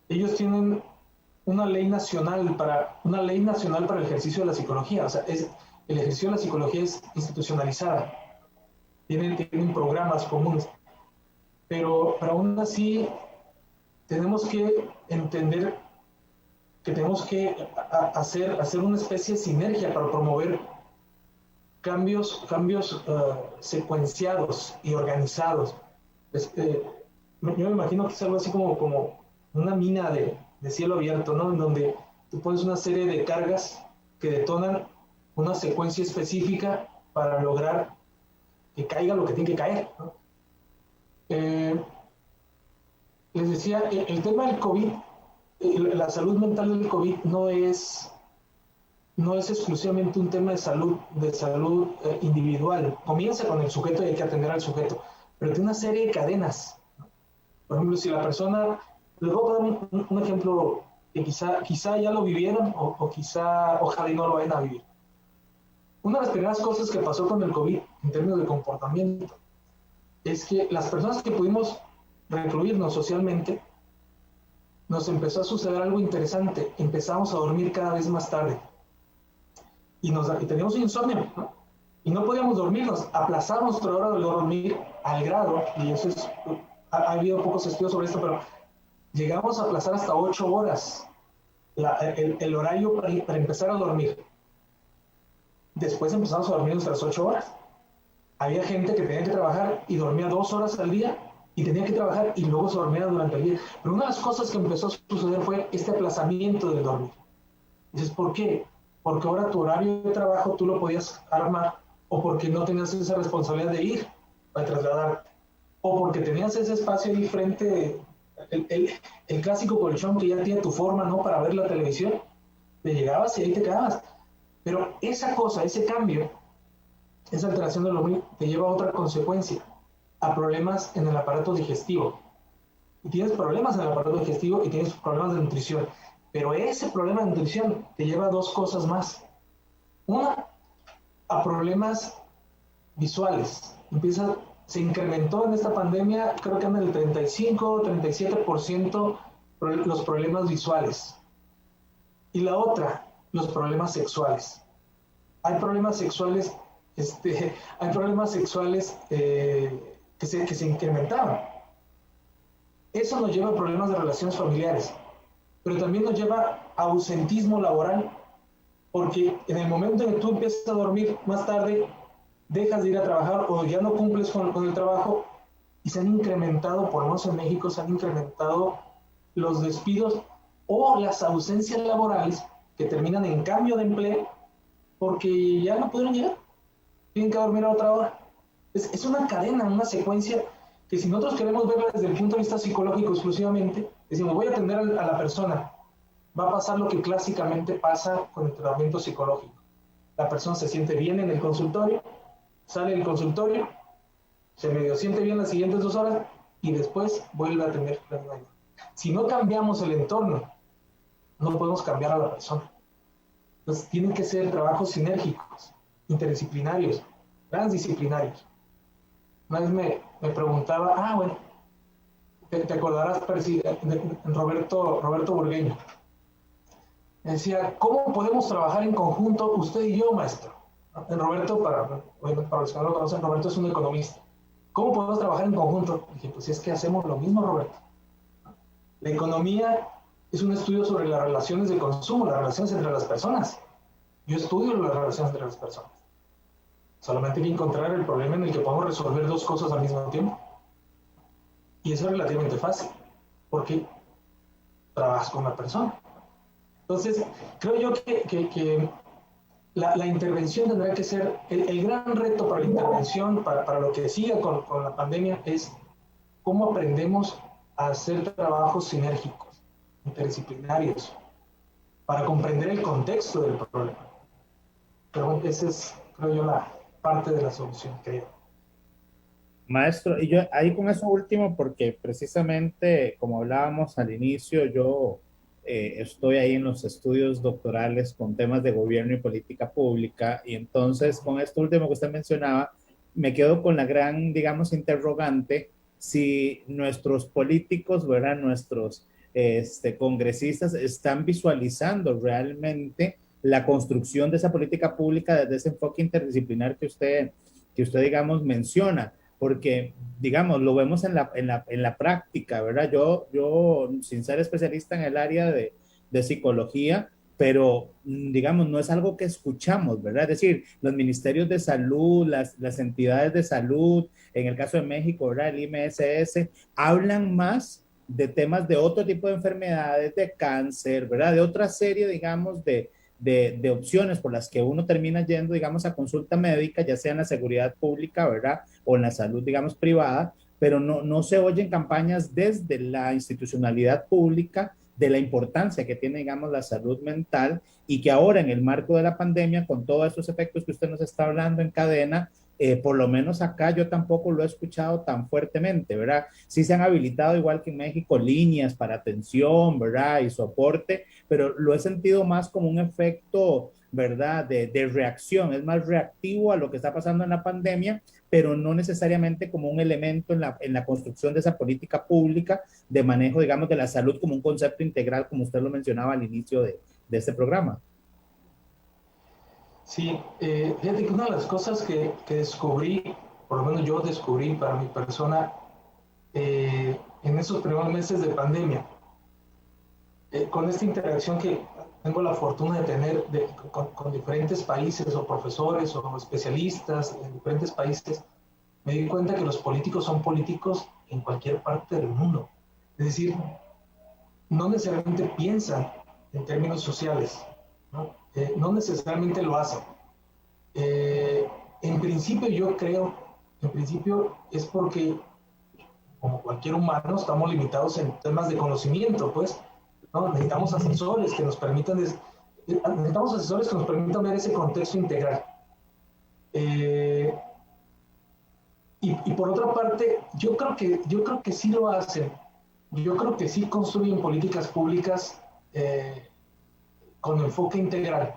Ellos tienen una ley nacional para el ejercicio de la psicología. O sea, el ejercicio de la psicología es institucionalizada. Tienen programas comunes. Pero aún así tenemos que entender que tenemos que hacer una especie de sinergia para promover cambios secuenciados y organizados. Yo me imagino que es algo así como una mina de cielo abierto, ¿no? En donde tú pones una serie de cargas que detonan una secuencia específica para lograr que caiga lo que tiene que caer, ¿no? Les decía, el tema del COVID, la salud mental del COVID no es exclusivamente un tema de salud individual. Comienza con el sujeto y hay que atender al sujeto, pero tiene una serie de cadenas. Por ejemplo, si la persona, les voy a dar un ejemplo que quizá ya lo vivieron o ojalá y no lo vayan a vivir. Una de las primeras cosas que pasó con el COVID en términos de comportamiento es que las personas que pudimos recluirnos socialmente, nos empezó a suceder algo interesante. Empezamos a dormir cada vez más tarde y teníamos insomnio, ¿no? Y no podíamos dormirnos, aplazamos nuestra hora de dormir al grado, y eso ha habido pocos estudios sobre esto, pero llegamos a aplazar hasta 8 horas el horario para empezar a dormir. Después empezamos a dormir nuestras 8 horas. Había gente que tenía que trabajar y dormía 2 horas al día, y tenía que trabajar y luego se dormía durante el día. Pero una de las cosas que empezó a suceder fue este aplazamiento del dormir. Dices, ¿por qué? Porque ahora tu horario de trabajo tú lo podías armar, o porque no tenías esa responsabilidad de ir a trasladarte, o porque tenías ese espacio ahí frente, el clásico colchón que ya tiene tu forma, ¿no? Para ver la televisión. Te llegabas y ahí te quedabas. Pero esa cosa, ese cambio, esa alteración del dormir te lleva a otra consecuencia, a problemas en el aparato digestivo. Y tienes problemas en el aparato digestivo y tienes problemas de nutrición. Pero ese problema de nutrición te lleva a 2 cosas más. Una, a problemas visuales. Se incrementó en esta pandemia, creo que en el 35-37% los problemas visuales. Y la otra, los problemas sexuales. Hay problemas sexuales que se incrementaron. Eso nos lleva a problemas de relaciones familiares, pero también nos lleva a ausentismo laboral, porque en el momento en que tú empiezas a dormir más tarde, dejas de ir a trabajar o ya no cumples con el trabajo, y se han incrementado, por lo menos en México, se han incrementado los despidos o las ausencias laborales que terminan en cambio de empleo porque ya no pudieron llegar, tienen que dormir a otra hora. Es una cadena, una secuencia que si nosotros queremos verla desde el punto de vista psicológico exclusivamente, decimos, voy a atender a la persona, va a pasar lo que clásicamente pasa con el tratamiento psicológico. La persona se siente bien en el consultorio, sale del consultorio, se medio siente bien las siguientes 2 horas y después vuelve a tener la misma idea. Si no cambiamos el entorno, no podemos cambiar a la persona. Entonces, tienen que ser trabajos sinérgicos, interdisciplinarios, transdisciplinarios. Una vez me preguntaba, bueno, te acordarás, Roberto Burgueño. Me decía, ¿cómo podemos trabajar en conjunto usted y yo, maestro? Roberto, para los que no lo conocen, Roberto es un economista. ¿Cómo podemos trabajar en conjunto? Dije, pues es que hacemos lo mismo, Roberto. La economía es un estudio sobre las relaciones de consumo, las relaciones entre las personas. Yo estudio las relaciones entre las personas. Solamente hay que encontrar el problema en el que podemos resolver 2 cosas al mismo tiempo. Y eso es relativamente fácil, porque trabajas con la persona. Entonces, creo yo que la intervención tendrá que ser, el gran reto para la intervención, para lo que siga con la pandemia, es cómo aprendemos a hacer trabajos sinérgicos, interdisciplinarios, para comprender el contexto del problema. Pero bueno, esa es, creo yo, la parte de la solución, creo. Maestro, y yo ahí con eso último, porque precisamente, como hablábamos al inicio, yo estoy ahí en los estudios doctorales con temas de gobierno y política pública, y entonces con esto último que usted mencionaba, me quedo con la gran, digamos, interrogante, si nuestros políticos, ¿verdad? Nuestros congresistas están visualizando realmente la construcción de esa política pública desde ese enfoque interdisciplinar que usted digamos, menciona. Porque, digamos, lo vemos en la práctica, ¿verdad? Yo, sin ser especialista en el área de psicología, pero, digamos, no es algo que escuchamos, ¿verdad? Es decir, los ministerios de salud, las entidades de salud, en el caso de México, ¿verdad? El IMSS, hablan más de temas de otro tipo de enfermedades, de cáncer, ¿verdad? De otra serie, digamos, de opciones por las que uno termina yendo, digamos, a consulta médica, ya sea en la seguridad pública, ¿verdad? O en la salud, digamos, privada, pero no se oyen campañas desde la institucionalidad pública de la importancia que tiene, digamos, la salud mental y que ahora en el marco de la pandemia, con todos estos efectos que usted nos está hablando en cadena, por lo menos acá yo tampoco lo he escuchado tan fuertemente, ¿verdad? Sí se han habilitado, igual que en México, líneas para atención, ¿verdad? Y soporte, pero lo he sentido más como un efecto, ¿verdad? De reacción, es más reactivo a lo que está pasando en la pandemia, pero no necesariamente como un elemento en la construcción de esa política pública de manejo, digamos, de la salud como un concepto integral, como usted lo mencionaba al inicio de este programa. Sí, fíjate que una de las cosas que descubrí, por lo menos yo descubrí para mi persona, en esos primeros meses de pandemia, con esta interacción que tengo la fortuna de tener con diferentes países o profesores o especialistas en diferentes países, me di cuenta que los políticos son políticos en cualquier parte del mundo. Es decir, no necesariamente piensan en términos sociales, ¿no? No necesariamente lo hacen. En principio yo creo, es porque, como cualquier humano, estamos limitados en temas de conocimiento, pues, ¿no? Necesitamos asesores que nos permitan ver ese contexto integral. Y por otra parte, yo creo que sí lo hacen. Yo creo que sí construyen políticas públicas con enfoque integral.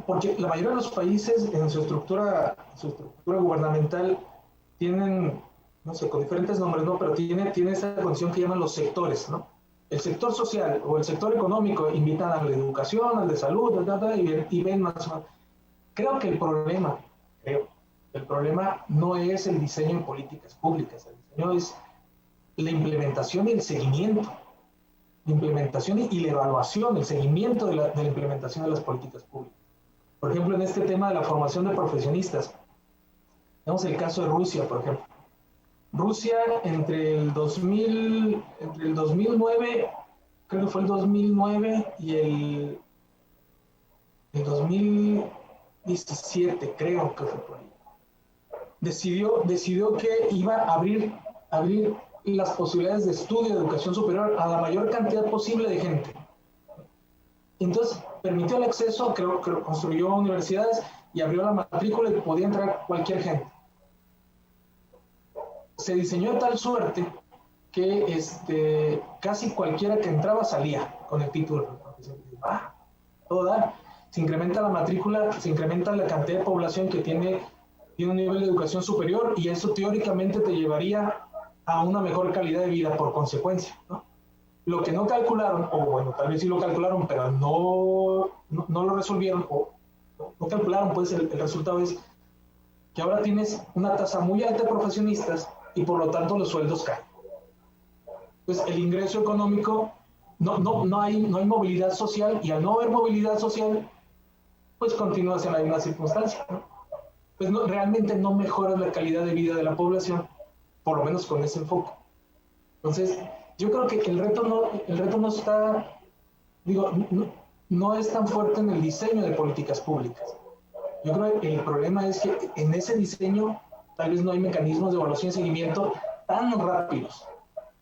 Porque la mayoría de los países en su estructura gubernamental tienen, no sé, con diferentes nombres, ¿no? Pero tiene esta condición que llaman los sectores, ¿no? El sector social o el sector económico invitan a la educación, al de salud, y ven más. Creo que el problema no es el diseño en políticas públicas, el diseño es la implementación y el seguimiento. La implementación y la evaluación, el seguimiento de la implementación de las políticas públicas. Por ejemplo, en este tema de la formación de profesionistas, tenemos el caso de Rusia, por ejemplo. Rusia entre el 2009, creo que fue el 2009 y el 2017, creo que fue por ahí. decidió que iba a abrir las posibilidades de estudio de educación superior a la mayor cantidad posible de gente. Entonces, permitió el acceso, creo que construyó universidades y abrió la matrícula y podía entrar cualquier gente. Se diseñó de tal suerte que casi cualquiera que entraba salía con el título. Todo da. Se incrementa la matrícula, se incrementa la cantidad de población que tiene un nivel de educación superior, y eso teóricamente te llevaría a una mejor calidad de vida por consecuencia, ¿no? Lo que no calcularon, o bueno, tal vez sí lo calcularon, pero no lo resolvieron, o no calcularon, pues el resultado es que ahora tienes una tasa muy alta de profesionistas y por lo tanto los sueldos caen. Pues el ingreso económico, no hay movilidad social, y al no haber movilidad social, pues continúas en la misma circunstancia, ¿no? Pues realmente no mejoras la calidad de vida de la población, por lo menos con ese enfoque. Entonces, yo creo que el reto no está, no es tan fuerte en el diseño de políticas públicas. Yo creo que el problema es que en ese diseño tal vez no hay mecanismos de evaluación y seguimiento tan rápidos.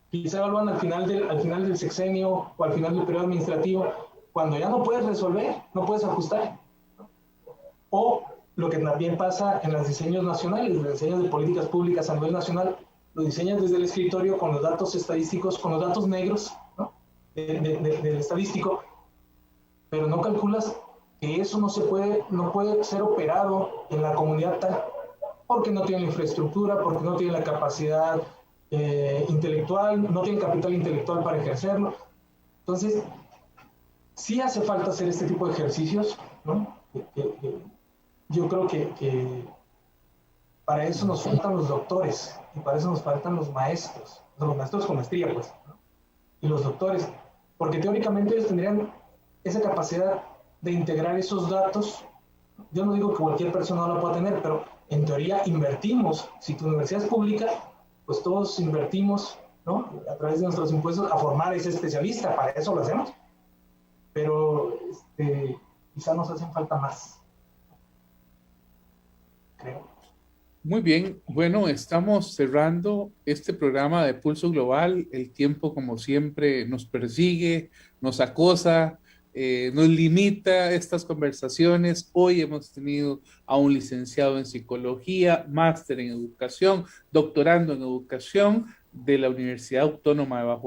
Quizá evalúan al final del sexenio o al final del periodo administrativo, cuando ya no puedes resolver, no puedes ajustar. O lo que también pasa en los diseños nacionales, los diseños de políticas públicas a nivel nacional, lo diseñas desde el escritorio con los datos estadísticos, con los datos negros, ¿no? del estadístico, pero no calculas que eso no puede ser operado en la comunidad tal, porque no tiene la infraestructura, porque no tiene la capacidad intelectual, no tiene capital intelectual para ejercerlo. Entonces, sí hace falta hacer este tipo de ejercicios, ¿no? Yo creo que para eso nos faltan los doctores, y para eso nos faltan los maestros con maestría, pues, ¿no? Y los doctores, porque teóricamente ellos tendrían esa capacidad de integrar esos datos. Yo no digo que cualquier persona no la pueda tener, pero en teoría invertimos. Si tu universidad es pública, pues todos invertimos, ¿no? A través de nuestros impuestos a formar a ese especialista, para eso lo hacemos. Pero quizá nos hacen falta más, creo. Muy bien, bueno, estamos cerrando este programa de Pulso Global. El tiempo, como siempre, nos persigue, nos acosa, nos limita estas conversaciones. Hoy hemos tenido a un licenciado en psicología, máster en educación, doctorando en educación de la Universidad Autónoma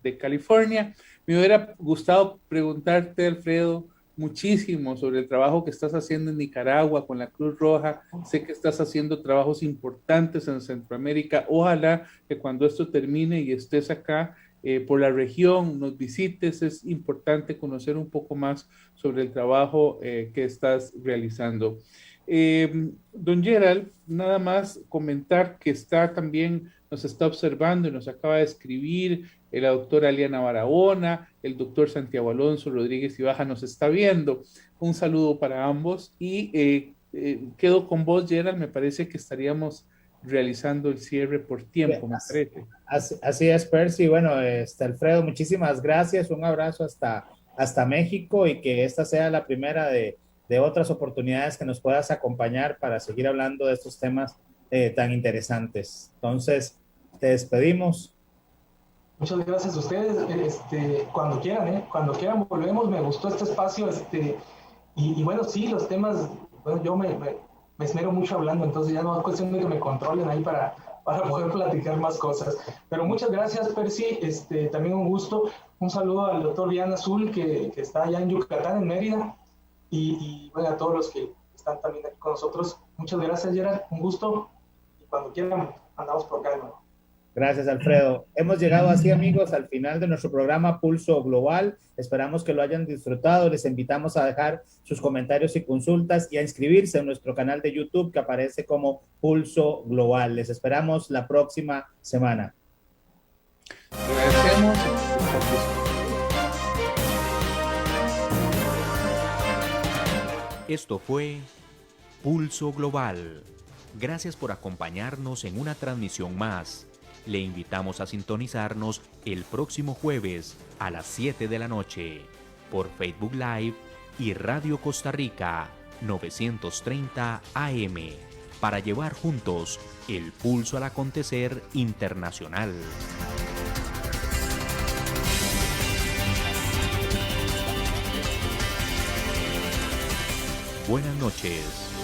de California. Me hubiera gustado preguntarte, Alfredo, muchísimo sobre el trabajo que estás haciendo en Nicaragua con la Cruz Roja. Sé que estás haciendo trabajos importantes en Centroamérica. Ojalá que cuando esto termine y estés acá por la región, nos visites. Es importante conocer un poco más sobre el trabajo que estás realizando. Don Gerald, nada más comentar que nos está observando y nos acaba de escribir la doctora Aliana Barahona, el doctor Santiago Alonso Rodríguez Ibaja nos está viendo. Un saludo para ambos y quedo con vos, Gerald. Me parece que estaríamos realizando el cierre por tiempo, me parece. Así es, Percy. Bueno, Alfredo, muchísimas gracias. Un abrazo hasta México, y que esta sea la primera de otras oportunidades que nos puedas acompañar para seguir hablando de estos temas tan interesantes. Entonces, te despedimos. Muchas gracias a ustedes. Cuando quieran volvemos. Me gustó este espacio. Y bueno, sí, los temas, bueno, yo me esmero mucho hablando, entonces ya no es cuestión de que me controlen ahí para poder platicar más cosas. Pero muchas gracias, Percy. También un gusto. Un saludo al doctor Viana Azul, que está allá en Yucatán, en Mérida. Y bueno, a todos los que están también aquí con nosotros. Muchas gracias, Gerard. Un gusto. Y cuando quieran, andamos por acá de nuevo. Gracias, Alfredo. Hemos llegado así, amigos, al final de nuestro programa Pulso Global. Esperamos que lo hayan disfrutado. Les invitamos a dejar sus comentarios y consultas y a inscribirse en nuestro canal de YouTube, que aparece como Pulso Global. Les esperamos la próxima semana. Agradecemos. Esto fue Pulso Global. Gracias por acompañarnos en una transmisión más. Le invitamos a sintonizarnos el próximo jueves a las 7 de la noche por Facebook Live y Radio Costa Rica 930 AM. para llevar juntos el pulso al acontecer internacional. Buenas noches.